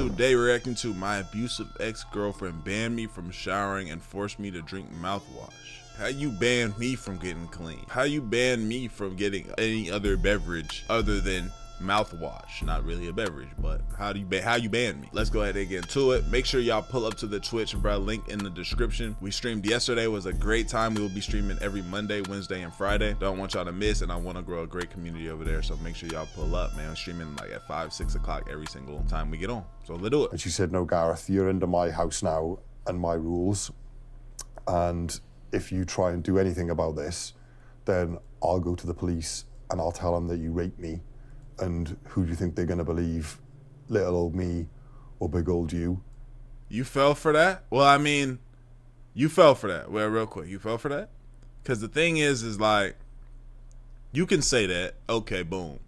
today reacting to my abusive ex-girlfriend banned me from showering and forced me to drink mouthwash. How you ban me from getting clean? How you ban me from getting any other beverage other than mouthwash? Not really a beverage, but how you ban me? Let's go ahead and get into it. Make sure y'all pull up to the Twitch, bro. Link in the description. We streamed yesterday, was a great time. We will be streaming every Monday, Wednesday, and Friday. Don't want y'all to miss, and I want to grow a great community over there, so make sure y'all pull up, man. I'm streaming like at 5, 6 o'clock every single time we get on, so let's do it. And she said, no, Gareth, you're under my house now and my rules, and if you try and do anything about this, then I'll go to the police and I'll tell them that you raped me. And who do you think they're going to believe? Little old me or big old you? You fell for that? Well, I mean, you fell for that. Well, real quick, you fell for that? Because the thing is like, you can say that. Okay, boom.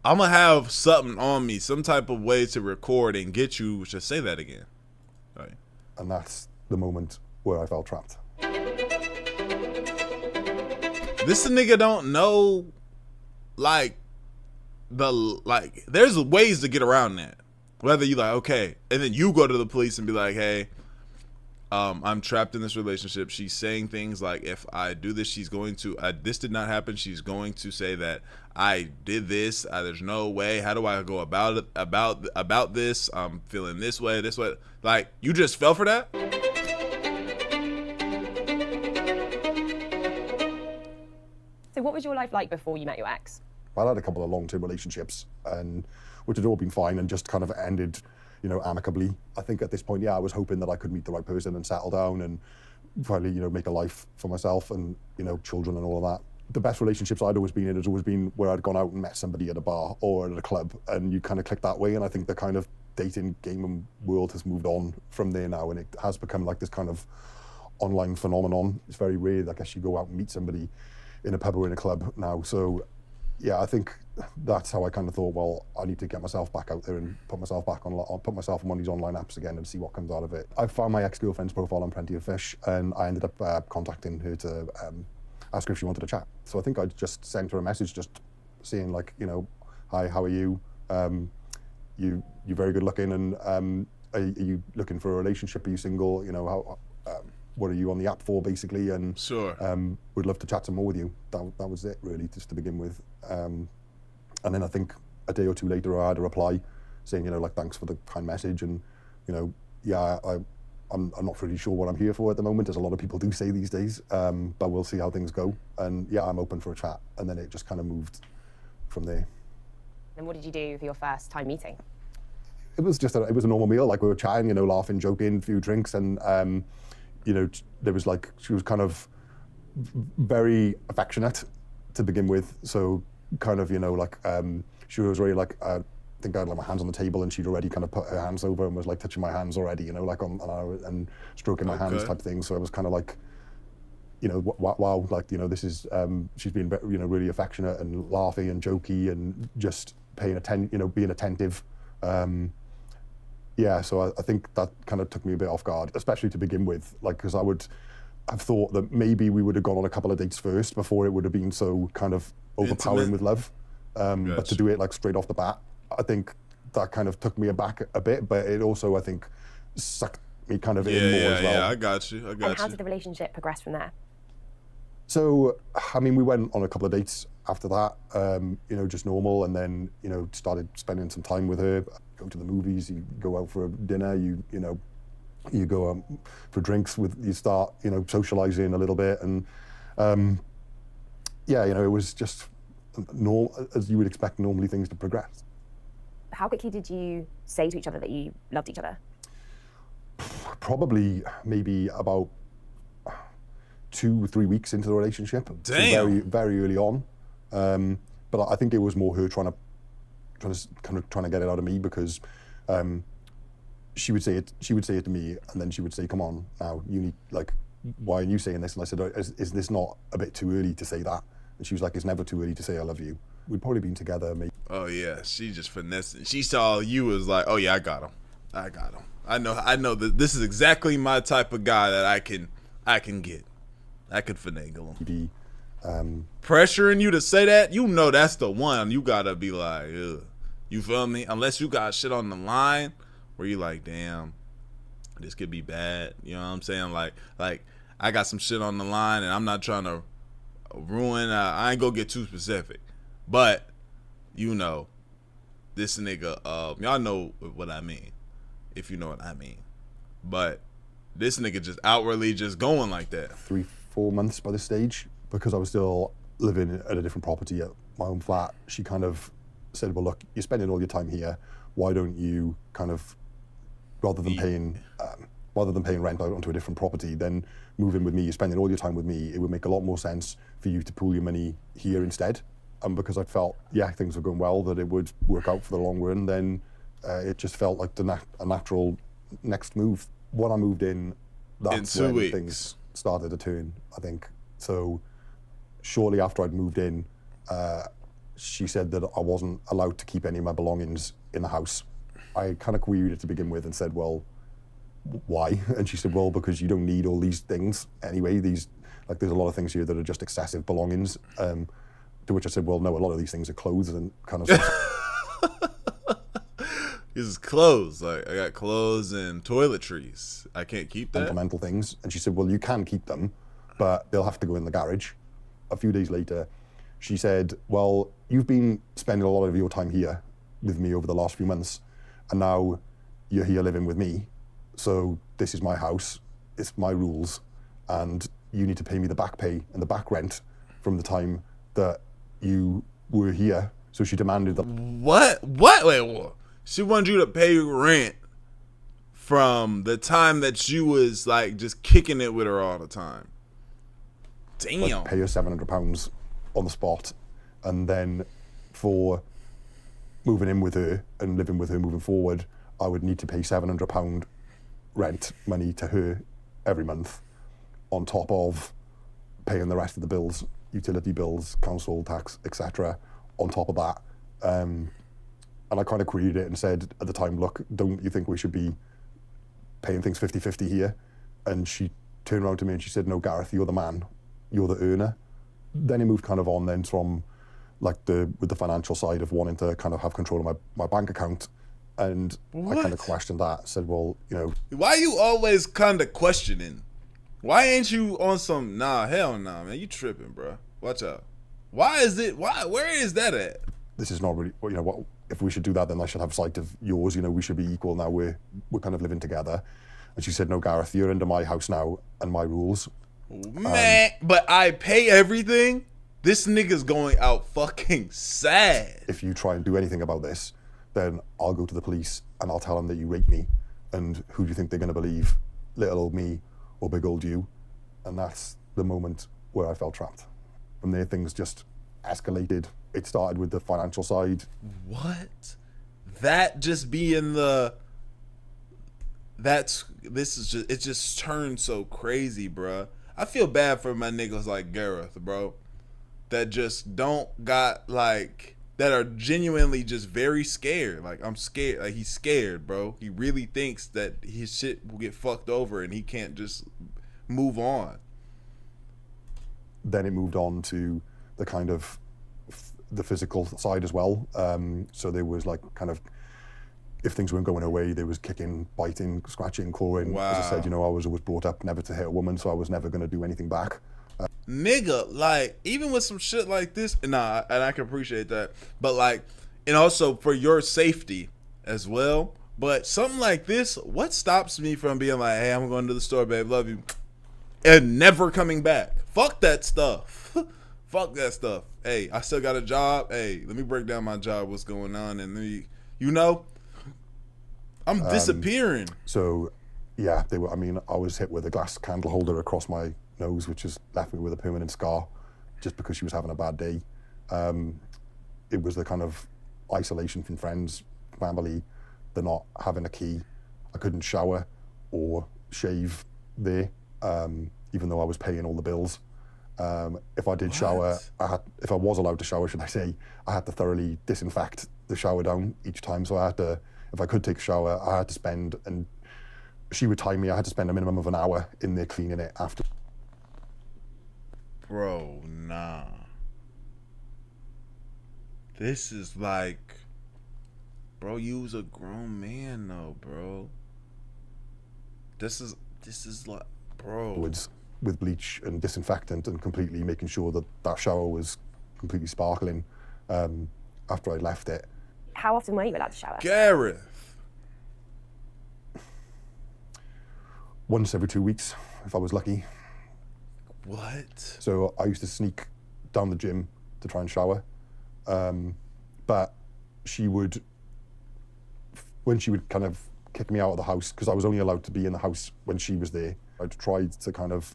I'm going to have something on me, some type of way to record and get you to say that again. Right. And that's the moment where I felt trapped. This nigga don't know, like, there's ways to get around that. Whether you like, okay, and then you go to the police and be like, hey, I'm trapped in this relationship. She's saying things like, if I do this, she's going to, this did not happen. She's going to say that I did this. There's no way. How do I go about it, about this? I'm feeling this way. Like, you just fell for that? So what was your life like before you met your ex? I had a couple of long-term relationships, and which had all been fine and just kind of ended, you know, amicably. I think at this point, yeah, I was hoping that I could meet the right person and settle down and finally, you know, make a life for myself and, you know, children and all of that. The best relationships I'd always been in has always been where I'd gone out and met somebody at a bar or at a club, and you kind of click that way. And I think the kind of dating game and world has moved on from there now, and it has become like this kind of online phenomenon. It's very rare, I guess, you go out and meet somebody in a pub or in a club now. So yeah, I think that's how I kind of thought, well, I need to get myself back out there and put myself back on, put myself on one of these online apps again and see what comes out of it. I found my ex-girlfriend's profile on Plenty of Fish, and I ended up contacting her to ask her if she wanted to chat. So I think I just sent her a message just saying, like, you know, hi, how are you? You're very good looking, and are you looking for a relationship? Are you single? You know, how, what are you on the app for, basically? And sure, would love to chat some more with you. That was it, really, just to begin with. And then I think a day or two later, I had a reply saying, you know, like, thanks for the kind message, and, you know, yeah, I'm not really sure what I'm here for at the moment, as a lot of people do say these days, but we'll see how things go. And yeah, I'm open for a chat. And then it just kind of moved from there. And what did you do for your first time meeting? It was just it was a normal meal. Like, we were chatting, you know, laughing, joking, a few drinks, and you know, there was like, she was kind of very affectionate to begin with. So kind of, you know, like, she was really like, I think I had like my hands on the table, and she'd already kind of put her hands over and was like touching my hands already, you know, like and stroking my hands type thing. So I was kind of like, you know, wow, like, you know, this is, she's been, you know, really affectionate and laughing and jokey and just paying attention, you know, being attentive. Yeah, so I think that kind of took me a bit off guard, especially to begin with, like, because I would have thought that maybe we would have gone on a couple of dates first before it would have been so kind of overpowering with love. But to do it like straight off the bat, I think that kind of took me aback a bit, but it also, I think, sucked me kind of in more as well. Yeah, I got you. And how did the relationship progress from there? So, I mean, we went on a couple of dates after that, you know, just normal, and then, you know, started spending some time with her, go to the movies, you go out for dinner, you know, you go for drinks you start, you know, socializing a little bit, and yeah, you know, it was just normal, as you would expect normally things to progress. How quickly did you say to each other that you loved each other? Probably maybe about 2 or 3 weeks into the relationship. Damn. So very, very early on. But I think it was more her trying to get it out of me, because she would say it to me, and then she would say, come on, now you need, like, why are you saying this? And I said, is this not a bit too early to say that? And she was like, it's never too early to say I love you. We'd probably been together maybe. Oh yeah, she just finessing. She saw you as like, oh yeah, I got him. I know that this is exactly my type of guy that I can get. I could finagle him. Pressuring you to say that, you know, that's the one. You gotta be like, ugh. You feel me? Unless you got shit on the line where you like, damn, this could be bad. You know what I'm saying? Like I got some shit on the line and I'm not trying to ruin. I ain't gonna get too specific, but you know, this nigga. Y'all know what I mean, if you know what I mean. But this nigga just outwardly just going like that. 3-4 months by this stage, because I was still living at a different property at my own flat. She kind of said, well, look, you're spending all your time here. Why don't you kind of, rather than paying rent out onto a different property, then move in with me. You're spending all your time with me. It would make a lot more sense for you to pool your money here instead. And because I felt, things were going well, that it would work out for the long run, then it just felt like a natural next move. When I moved in, that's when things started to turn, I think. So shortly after I'd moved in, she said that I wasn't allowed to keep any of my belongings in the house. I kind of queried it to begin with and said, well, why? And she said, well, because you don't need all these things anyway. There's a lot of things here that are just excessive belongings. To which I said, well, no, a lot of these things are clothes and kind of This is clothes. Like, I got clothes and toiletries. I can't keep that? Sentimental things. And she said, well, you can keep them, but they'll have to go in the garage. A few days later, she said, well, you've been spending a lot of your time here with me over the last few months, and now you're here living with me. So this is my house, it's my rules, and you need to pay me the back pay and the back rent from the time that you were here. So she demanded that. What? Wait, what? She wanted you to pay rent from the time that you was like just kicking it with her all the time. Damn. Like, pay her £700 on the spot, and then for moving in with her and living with her moving forward, I would need to pay £700 rent money to her every month, on top of paying the rest of the bills, utility bills, council tax, etc. on top of that. And I kind of queried it and said at the time, look, don't you think we should be paying things 50-50 here? And she turned around to me and she said, no, Gareth, you're the man, you're the earner. Then it moved kind of on then from like with the financial side of wanting to kind of have control of my bank account. And what? I kind of questioned that, said, well, you know. Why are you always kind of questioning? Why ain't you on some, nah, hell nah, man, you tripping, bro. Watch out. Where is that at? This is not really, you know, what, if we should do that, then I should have sight of yours, you know, we should be equal now, we're kind of living together. And she said, no, Gareth, you're under my house now and my rules. Man, but I pay everything? This nigga's going out fucking sad. If you try and do anything about this, then I'll go to the police and I'll tell them that you raped me. And who do you think they're going to believe? Little old me or big old you? And that's the moment where I felt trapped. From there, things just escalated. It started with the financial side. What? That just being it just turned so crazy, bruh. I feel bad for my niggas like Gareth, bro. That just that are genuinely just very scared. Like, I'm scared. Like, he's scared, bro. He really thinks that his shit will get fucked over and he can't just move on. Then it moved on to the kind of the physical side as well. So there was like kind of, if things weren't going away, there was kicking, biting, scratching, clawing. Wow. As I said, you know, I was always brought up never to hit a woman, so I was never going to do anything back. Nigga, like, even with some shit like this, and I can appreciate that, but like, and also for your safety as well, but something like this, what stops me from being like, hey, I'm going to the store, babe, love you, and never coming back? Fuck that stuff. Fuck that stuff. Hey, I still got a job. Hey, let me break down my job, what's going on, and I'm disappearing. So, yeah, I was hit with a glass candle holder across my nose, which has left me with a permanent scar just because she was having a bad day. It was the kind of isolation from friends, family, the not having a key. I couldn't shower or shave there, even though I was paying all the bills. If I did shower, if I was allowed to shower, should I say, I had to thoroughly disinfect the shower down each time. So if I could take a shower, I had to spend, and she would time me, I had to spend a minimum of an hour in there cleaning it after. Bro, nah. This is like, Bro, you was a grown man though, bro. This is like, bro. With bleach and disinfectant and completely making sure that that shower was completely sparkling after I left it. How often were you allowed to shower? Gareth. Once every 2 weeks, if I was lucky. What? So I used to sneak down the gym to try and shower. But she would, when she would kind of kick me out of the house, because I was only allowed to be in the house when she was there, I'd tried to kind of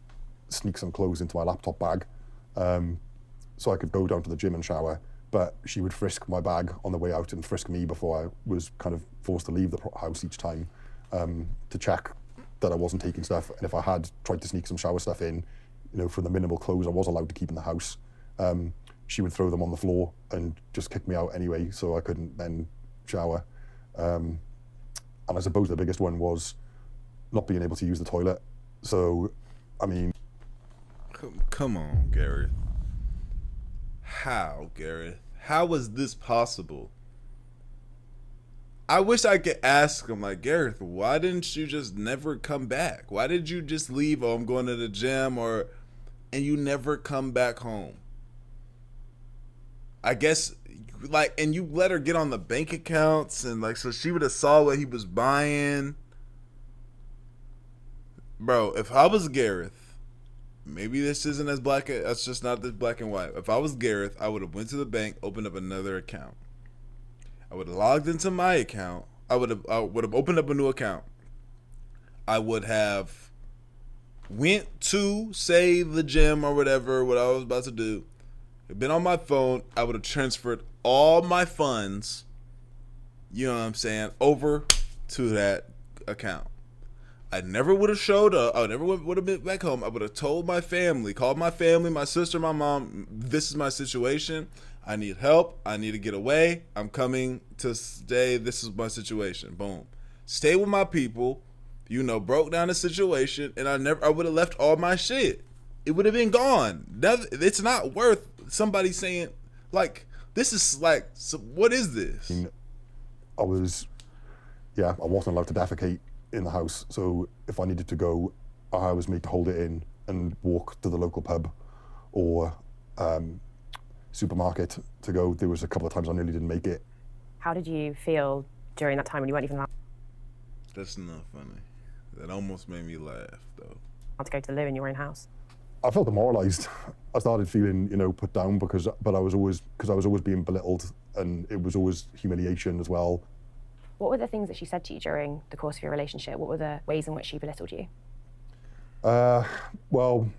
sneak some clothes into my laptop bag so I could go down to the gym and shower. But she would frisk my bag on the way out and frisk me before I was kind of forced to leave the house each time to check that I wasn't taking stuff. And if I had tried to sneak some shower stuff in, you know, from the minimal clothes I was allowed to keep in the house, she would throw them on the floor and just kick me out anyway, so I couldn't then shower. And I suppose the biggest one was not being able to use the toilet. So, I mean... Come on, Gareth. How, Gareth? How was this possible? I wish I could ask him, like, Gareth, why didn't you just never come back? Why did you just leave? Oh, I'm going to the gym, and you never come back home? I guess, like, and you let her get on the bank accounts, and like, so she would have saw what he was buying. Bro, if I was Gareth, maybe this isn't as black, that's just not this black and white. If I was Gareth, I would have went to the bank, opened up another account. I would have logged into my account. I would have opened up a new account. I would have went to, say, the gym or whatever, what I was about to do. Been on my phone, I would have transferred all my funds, you know what I'm saying, over to that account. I never would have showed up. I never would have been back home. I would have told my family, called my family, my sister, my mom, this is my situation. I need help. I need to get away. I'm coming to stay. This is my situation. Boom. Stay with my people, you know, broke down the situation, and I would have left all my shit. It would have been gone. It's not worth somebody saying, like, this is like, so what is this? I wasn't allowed to defecate in the house. So if I needed to go, I was made to hold it in and walk to the local pub or supermarket to go. There was a couple of times I nearly didn't make it. How did you feel during that time when you weren't even allowed That's not funny. That almost made me laugh, though. to go to the loo in your own house? I felt demoralized. I started feeling, you know, put down because I was always being belittled, and it was always humiliation as well. What were the things that she said to you during the course of your relationship? What were the ways in which she belittled you? Well,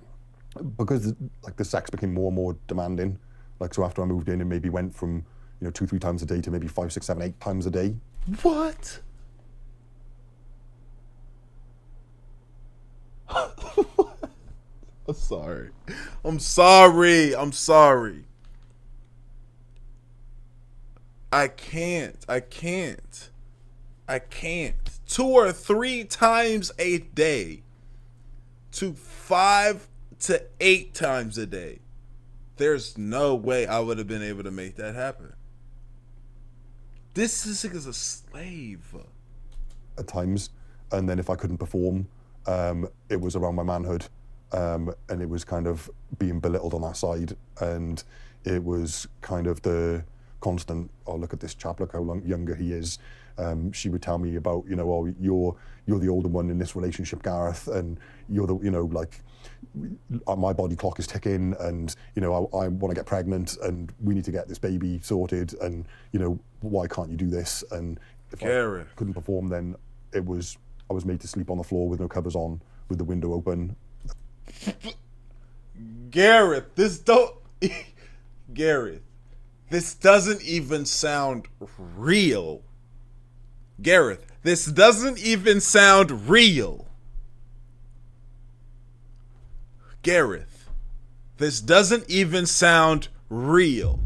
because like the sex became more and more demanding. Like, so after I moved in, it maybe went from, you know, 2-3 times a day to maybe 5, 6, 7, 8 times a day. What? I'm sorry. I'm sorry. I'm sorry. I can't. 2 or 3 times a day to 5 to 8 times a day. There's no way I would have been able to make that happen. This is a slave. At times, and then if I couldn't perform, it was around my manhood, and it was kind of being belittled on that side, and it was kind of the constant, oh, look at this chap, look how younger he is. She would tell me about, you know, oh, you're the older one in this relationship, Gareth, and you're the, you know, like, my body clock is ticking, and, you know, I want to get pregnant, and we need to get this baby sorted, and, you know, why can't you do this? And if I couldn't perform, then I was made to sleep on the floor with no covers on, with the window open. Gareth, this doesn't even sound real. Gareth, this doesn't even sound real. Gareth, this doesn't even sound real.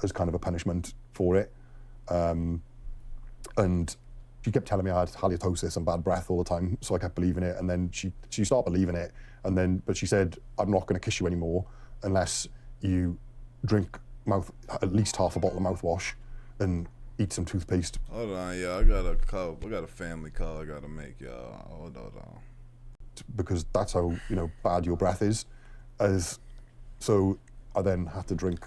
As kind of a punishment for it. And she kept telling me I had halitosis and bad breath all the time, so I kept believing it, and then she started believing it, but she said, I'm not going to kiss you anymore unless you drink at least half a bottle of mouthwash and eat some toothpaste. Hold on, yeah, I got a family call I gotta make, y'all. Hold on. Because that's how, you know, bad your breath is. So I then had to drink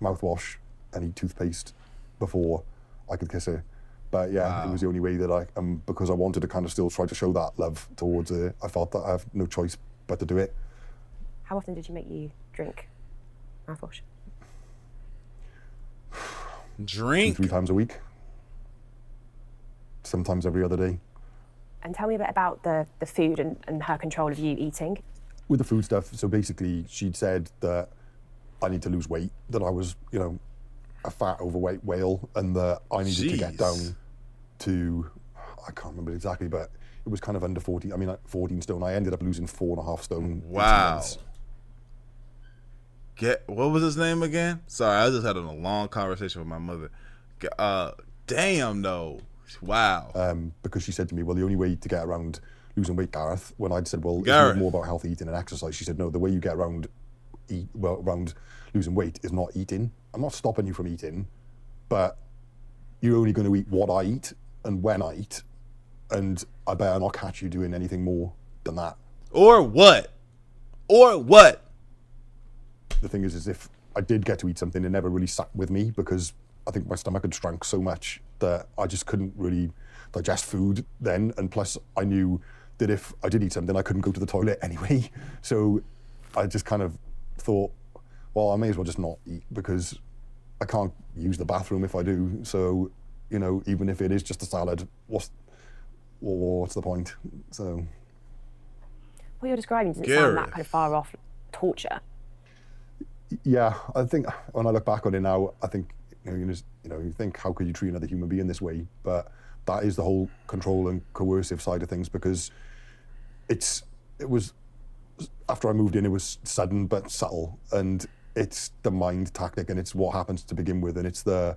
mouthwash and eat toothpaste before I could kiss her. But yeah, Wow. It was the only way that because I wanted to kind of still try to show that love towards her, I felt that I have no choice but to do it. How often did she make you drink mouthwash? Drink? 2-3 times a week. Sometimes every other day. And tell me a bit about the food and her control of you eating. With the food stuff, so basically she'd said that I need to lose weight, that I was, you know, a fat, overweight whale, and that I needed to get down to, I can't remember exactly, but it was kind of under 40, like 14 stone. I ended up losing 4.5 stone. in 2 Wow. months. What was his name again? Sorry, I just had a long conversation with my mother. Damn, though. Wow. Because she said to me, well, the only way to get around losing weight, Gareth, when I'd said, well, Gareth. it's more about healthy eating and exercise, she said, no, the way you get around losing weight is not eating. I'm not stopping you from eating, but you're only going to eat what I eat and when I eat, and I better not catch you doing anything more than that. Or what? Or what? The thing is if I did get to eat something, it never really sat with me because I think my stomach had shrank so much that I just couldn't really digest food then. And plus I knew that if I did eat something, I couldn't go to the toilet anyway. So I just kind of thought, well, I may as well just not eat because I can't use the bathroom if I do. So, you know, even if it is just a salad, what's the point? So What you're describing doesn't Gareth. sound that kind of far off torture. yeah, I think when I look back on it now, I think you think, how could you treat another human being this way? But that is the whole control and coercive side of things, because it was after I moved in, it was sudden but subtle, and it's the mind tactic, and it's what happens to begin with, and it's the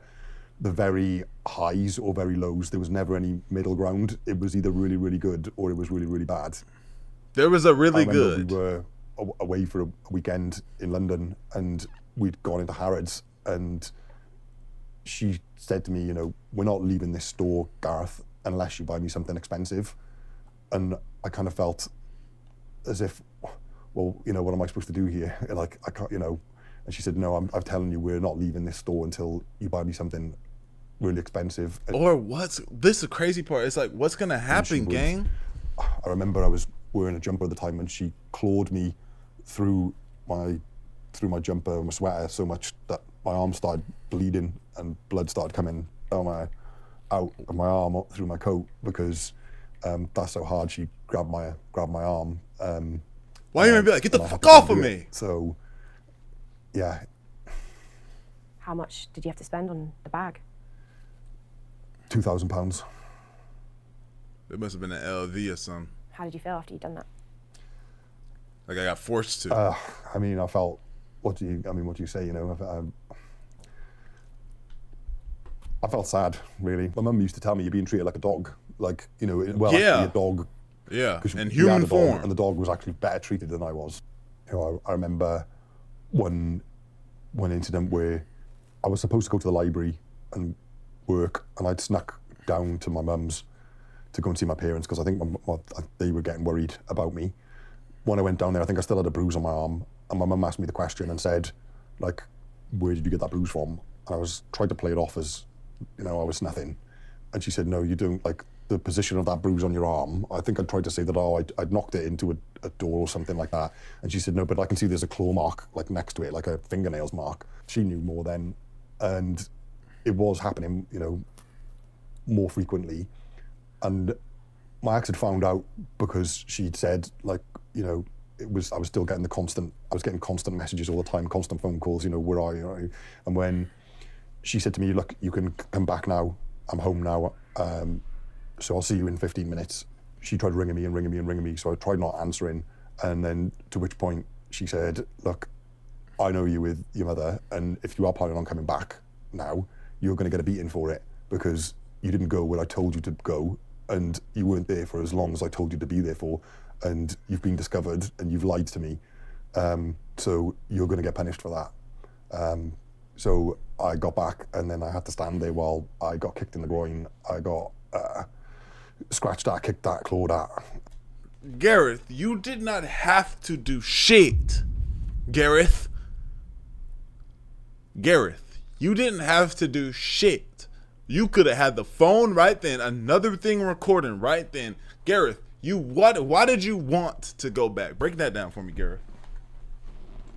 very highs or very lows. There was never any middle ground. It was either really, really good or it was really, really bad. There was a really I remember good. we were away for a weekend in London, and we'd gone into Harrods, and she said to me, you know, we're not leaving this store, Gareth, unless you buy me something expensive. And I kind of felt as if, well, you know, what am I supposed to do here? Like, I can't, you know. And she said, no, I'm telling you, we're not leaving this store until you buy me something really expensive. Or this is the crazy part. It's like, what's gonna happen, would- gang? I remember I was wearing a jumper at the time, and she clawed me through my jumper and my sweater so much that my arm started bleeding and blood started coming out of my arm up through my coat, because that's how hard she grabbed my arm. Why you gonna be like, get the and I had fuck to off of undo me? it. So, yeah, How much did you have to spend on the bag? £2,000. It must have been an LV or something. How did you feel after you'd done that? Like I got forced to. I mean, I felt, what do you say, you know? I felt sad, really. My mum used to tell me, you're being treated like a dog. Like, you know, well, Yeah. actually a dog. Yeah, 'Cause in we human had a dog, form. and the dog was actually better treated than I was. You know, I remember one incident where I was supposed to go to the library and work, and I'd snuck down to my mum's to go and see my parents, because I think they were getting worried about me. When I went down there, I think I still had a bruise on my arm, and my mum asked me the question and said, like, where did you get that bruise from? And I was trying to play it off as, you know, I was nothing. And she said, no, you don't, like, the position of that bruise on your arm, I think I tried to say that, I'd knocked it into a door or something like that. And she said, no, but I can see there's a claw mark, like, next to it, like a fingernails mark. She knew more then, and it was happening, you know, more frequently. And my ex had found out because she'd said, like, you know, I was getting constant messages all the time, constant phone calls, you know, where are you? And when she said to me, look, you can come back now, I'm home now, so I'll see you in 15 minutes. She tried ringing me, so I tried not answering. And then to which point she said, look, I know you with your mother, and if you are planning on coming back now, you're going to get a beating for it, because you didn't go where I told you to go, and you weren't there for as long as I told you to be there for, and you've been discovered and you've lied to me, so you're going to get punished for that. So I got back, and then I had to stand there while I got kicked in the groin. I got scratched at, kicked at, clawed at. Gareth, you did not have to do shit. Gareth, you didn't have to do shit. You could have had the phone right then, another thing recording right then. Gareth, why did you want to go back? Break that down for me, Gareth.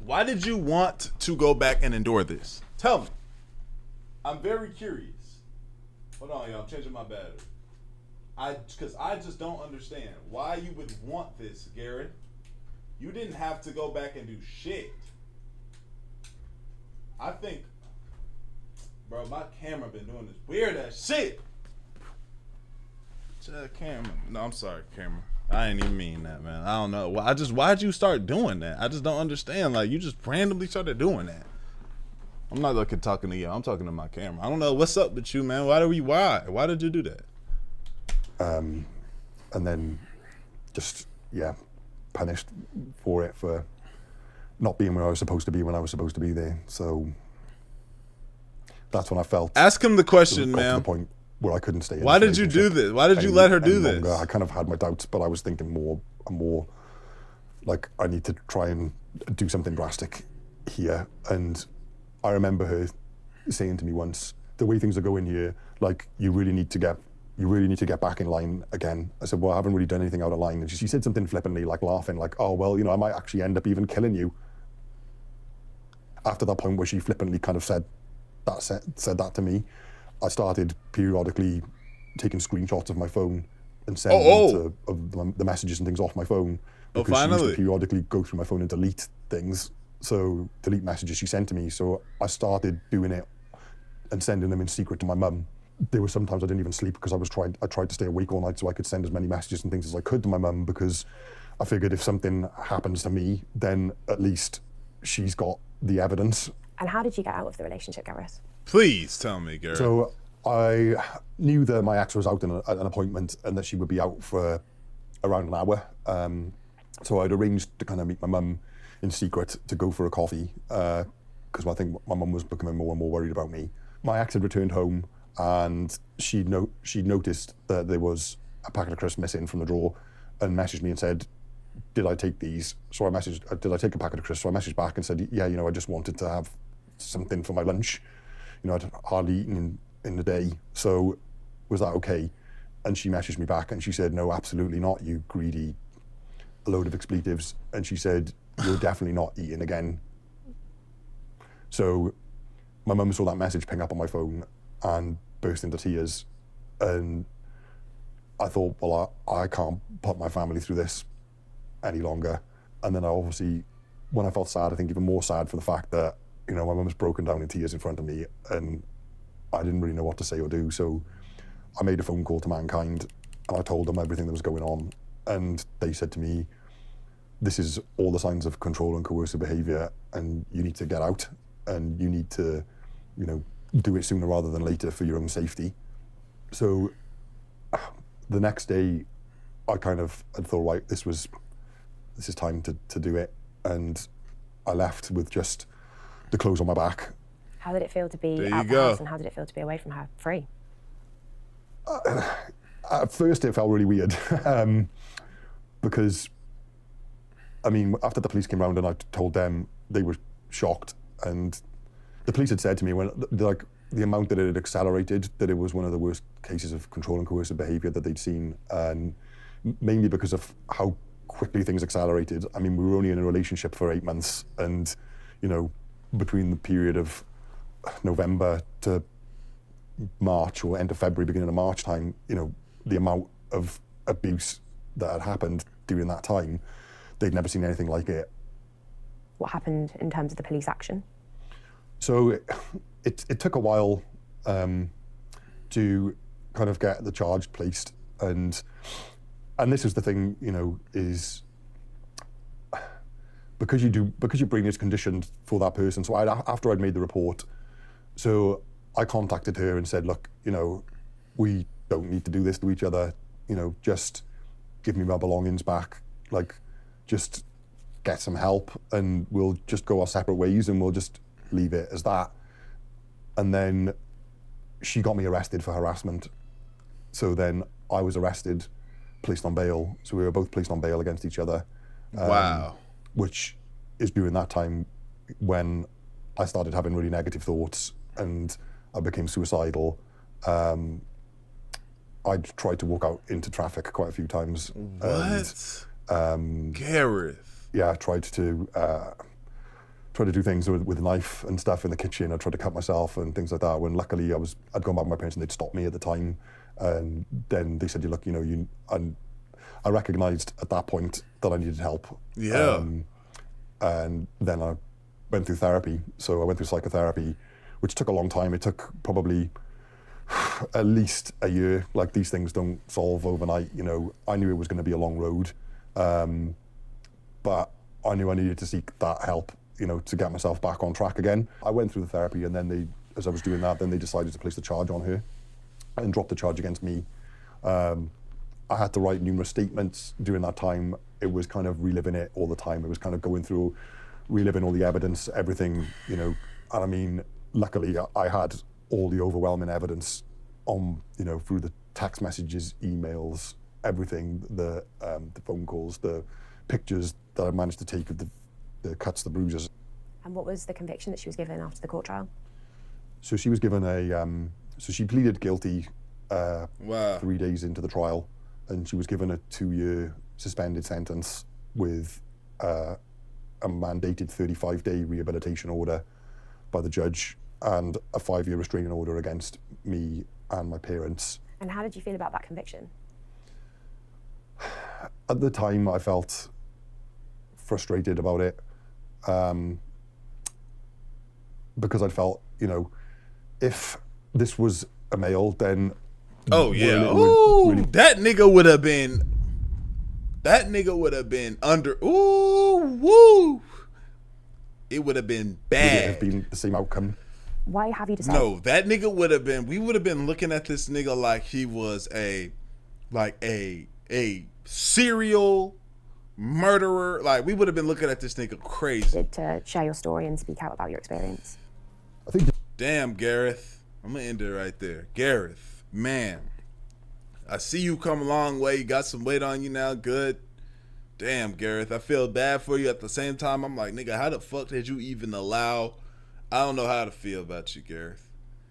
Why did you want to go back and endure this? Tell me. I'm very curious. Hold on, y'all. I'm changing my battery. Because I just don't understand why you would want this, Gareth. You didn't have to go back and do shit. I think, bro, my camera been doing this weird ass shit. Camera. No, I'm sorry, camera. I ain't even mean that, man. I don't know. Why'd you start doing that? I just don't understand. Like, you just randomly started doing that. I'm not talking to you. I'm talking to my camera. I don't know what's up with you, man. Why did you do that? And then just, punished for it, for not being where I was supposed to be when I was supposed to be there. So that's when I felt. Ask him the question, got to man. the point where I couldn't stay in Why this did you do relationship this? Why did you let her do any this? longer. I kind of had my doubts, but I was thinking more like, I need to try and do something drastic here. And I remember her saying to me once, the way things are going here, like, you really need to get back in line again. I said, well, I haven't really done anything out of line. And she said something flippantly, like laughing, like, oh, well, I might actually end up even killing you. After that point where she flippantly kind of said that to me, I started periodically taking screenshots of my phone and sending the messages and things off my phone. Because she used to periodically go through my phone and delete things. So delete messages she sent to me. So I started doing it and sending them in secret to my mum. There were sometimes I didn't even sleep because I tried to stay awake all night so I could send as many messages and things as I could to my mum, because I figured if something happens to me, then at least she's got the evidence. And how did you get out of the relationship, Gareth? Please tell me, Gareth. So I knew that my ex was out at an appointment and that she would be out for around an hour. So I'd arranged to kind of meet my mum in secret to go for a coffee, because I think my mum was becoming more and more worried about me. My ex had returned home, and she'd noticed that there was a packet of crisps missing from the drawer, and messaged me and said, did I take these? So I messaged, did I take a packet of crisps? So I messaged back and said, yeah, I just wanted to have something for my lunch. I'd hardly eaten in the day, so was that okay? And she messaged me back and she said, no, absolutely not, you greedy load of expletives. And she said, you're definitely not eating again. So my mum saw that message ping up on my phone and burst into tears. And I thought, well, I can't put my family through this any longer. And then I obviously, when I felt sad, I think even more sad for the fact that, my mum was broken down in tears in front of me and I didn't really know what to say or do. So I made a phone call to Mankind and I told them everything that was going on. And they said to me, this is all the signs of control and coercive behaviour, and you need to get out and you need to, do it sooner rather than later for your own safety. So the next day, I kind of thought, right, this is time to do it. And I left with just the clothes on my back. How did it feel to be out the house, and how did it feel to be away from her, free? At first, it felt really weird because, after the police came round and I told them, they were shocked. And the police had said to me, when the amount that it had accelerated, that it was one of the worst cases of control and coercive behaviour that they'd seen, and mainly because of how quickly things accelerated. We were only in a relationship for 8 months, and between the period of November to March, or end of February, beginning of March time, the amount of abuse that had happened during that time, they'd never seen anything like it. What happened in terms of the police action? So it took a while to kind of get the charge placed, and this is the thing, is because your brain is conditioned for that person. So after I'd made the report, so I contacted her and said, look, we don't need to do this to each other. Just give me my belongings back. Like, just get some help, and we'll just go our separate ways, and we'll just leave it as that. And then she got me arrested for harassment. So then I was arrested, placed on bail. So we were both placed on bail against each other. Wow. Which is during that time when I started having really negative thoughts and I became suicidal. I tried to walk out into traffic quite a few times. What? And, Gareth. yeah, I tried to do things with a knife and stuff in the kitchen. I tried to cut myself and things like that. When luckily I'd gone back with my parents and they'd stopped me at the time. And then they said, "Look, and I recognised at that point that I needed help." Yeah. And then I went through therapy. So I went through psychotherapy, which took a long time. It took probably at least a year. Like, these things don't solve overnight. I knew it was going to be a long road, but I knew I needed to seek that help, to get myself back on track again. I went through the therapy, and then as I was doing that, then they decided to place the charge on her and drop the charge against me. I had to write numerous statements during that time. It was kind of reliving it all the time. It was kind of going through, reliving all the evidence, everything, And I mean, luckily I had all the overwhelming evidence on, through the text messages, emails, everything, the phone calls, the pictures that I managed to take of the cuts, the bruises. And what was the conviction that she was given after the court trial? So she was given so she pleaded guilty Wow. 3 days into the trial, and she was given a 2-year suspended sentence with a mandated 35-day rehabilitation order by the judge and a 5-year restraining order against me and my parents. And how did you feel about that conviction? At the time, I felt frustrated about it because I felt, if this was a male, then Oh yeah. it would Ooh, really- that nigga would have been under. Ooh, woo. It would have been would it bad. have been the same outcome? Why have you decided? No, that nigga would have been. We would have been looking at this nigga like he was a serial murderer. Like, we would have been looking at this nigga crazy. To share your story and speak out about your experience? I think Damn, Gareth. I'm gonna end it right there. Gareth, man, I see you come a long way. You got some weight on you now. Good. Damn, Gareth, I feel bad for you. At the same time, I'm like, nigga, how the fuck did you even allow? I don't know how to feel about you, Gareth.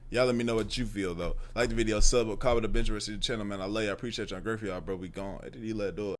Y'all let me know what you feel, though. Like the video, sub, comment, bench, rest of the channel, man. I love you. I appreciate you. I'm grateful for y'all, bro. We gone. Did he let do it?